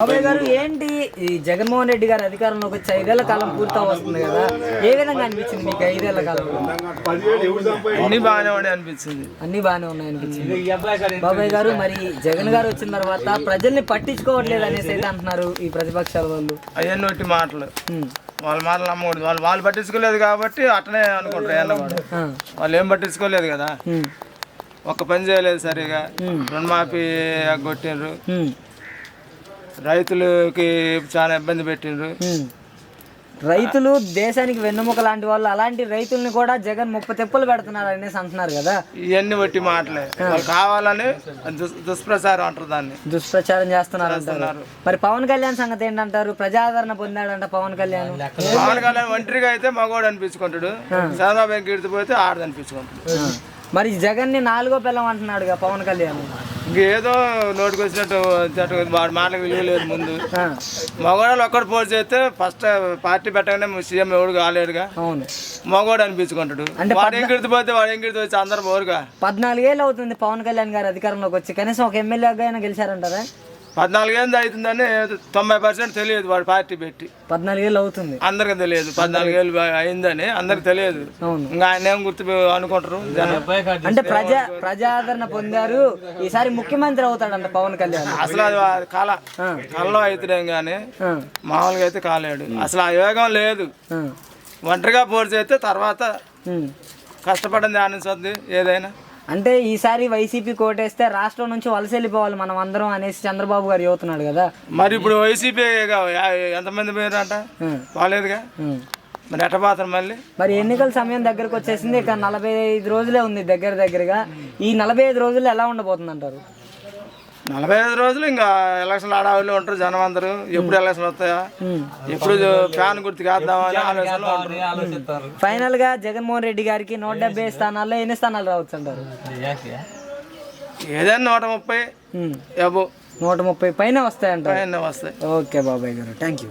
బాబాయ్ గారు ఏంటి ఈ జగన్మోహన్ రెడ్డి గారు అధికారంలోకి వచ్చి 5 ఏళ్ల కాలం పూర్తి వస్తుంది కదా, ఏ విధంగా అనిపించింది మీకు 5 ఏళ్ల కాలంలో? అన్ని బాగానే అనిపించింది. అన్ని బాగానే ఉన్నాయి అనిపించింది. బాబాయ్ గారు, మరి జగన్ గారు వచ్చిన తర్వాత ప్రజల్ని పట్టించుకోవట్లేదు అనేసి అయితే అంటున్నారు ఈ ప్రతిపక్షాల వాళ్ళు. అవన్నీ ఒకటి మాటలు, వాళ్ళ మాటలు నమ్మకూడదు. వాళ్ళు పట్టించుకోలేదు కాబట్టి అట్లనే అనుకుంటారు. వాళ్ళు ఏం పట్టించుకోలేదు కదా, ఒక్క పని చేయలేదు సరిగా. రుణమాఫీ కొట్టిండ్రు, రైతులకి చాలా ఇబ్బంది పెట్టిండ్రు. రైతులు దేశానికి వెన్నెముక లాంటి వాళ్ళు, అలాంటి రైతుల్ని కూడా జగన్ ముప్ప తెప్పులు పెడుతున్నారు అనేసి అంటున్నారు కదా. ఇవన్నీ బట్టి మాటలే, వాళ్ళు కావాలని దుష్ప్రచారం అంటారు, దాన్ని దుష్ప్రచారం చేస్తున్నారు అంటారు. మరి పవన్ కళ్యాణ్ సంగతి ఏంటంటారు? ప్రజాదరణ పొందాడంట పవన్ కళ్యాణ్. ఒంటరిగా అయితే మగవాడు అనిపించుకుంటాడు, చంద్రబాబు ఎగిరిపోతే ఆడది అనిపించుకుంటాడు. మరి జగన్ ని 4వ పిల్లం అంటున్నాడుగా పవన్ కళ్యాణ్. ఇంకేదో నోటికి వచ్చినట్టు వాడి మాటలకు విలువ లేదు. ముందు మగవాళ్ళు ఒక్కడు పోటీ చేస్తే ఫస్ట్ పార్టీ పెట్టగానే సీఎం ఎవడు కాలేడుగా, అవును, మగవాడు అనిపించుకుంటాడు. వాడు ఏం గిడిపోతే వాడు ఏం గిడితే వచ్చి అందరు పోరుగా. 14 ఏళ్ళు అవుతుంది పవన్ కళ్యాణ్ గారు అధికారంలోకి వచ్చి, కనీసం ఒక ఎమ్మెల్యేగా అయినా గెలిచారంటారా? 14 ఏళ్ళు అవుతుందని 90% తెలియదు వాడు పార్టీ పెట్టి. 14 ఏళ్ళు అవుతుంది, అందరికి తెలియదు. 14 ఏళ్ళు అయిందని అందరికి తెలియదు. ఇంకా ఆయన ఏం గుర్తు అనుకుంటారు. అంటే ప్రజాదరణ పొందారు, ఈసారి ముఖ్యమంత్రి అవుతాడంట పవన్ కళ్యాణ్. అసలు అది కళ్ళలో అవుతున్నాం కానీ మామూలుగా అయితే కాలేడు. అసలు ఆ యోగం లేదు. ఒంటరిగా పోటీ చేస్తే తర్వాత కష్టపడింది ఆనందిస్తుంది ఏదైనా. అంటే ఈసారి వైసీపీ కోటేస్తే రాష్ట్రం నుంచి వలస వెళ్ళిపోవాలి మనం అందరం అనేసి చంద్రబాబు గారు చెబుతున్నాడు కదా. మరి ఇప్పుడు వైసీపీ ఎంతమంది పోయారంట, పోలేదుగా. మరి ఎట్ట పోతారు మళ్ళీ? మరి ఎన్నికల సమయం దగ్గరకు వచ్చేసింది, ఇక 45 రోజులే ఉంది దగ్గరగా. ఈ 45 రోజులు ఎలా ఉండబోతుంది అంటారు? 45 రోజులు ఇంకా ఎలక్షన్ ఆడావిలో ఉంటారు జనం అందరూ. ఎప్పుడు ఎలక్షన్ వస్తాయా, ఎప్పుడు ఫ్యాన్ గుర్తుకు వేద్దామని ఆలోచనలు. ఫైనల్ గా జగన్మోహన్ రెడ్డి గారికి 170 స్థానాల్లో ఎన్ని స్థానాలు రావచ్చు అంటారు? ఏదైనా 130 130 పైన వస్తాయంటారు. వస్తాయి. ఓకే బాబాయ్ గారు, థ్యాంక్ యూ.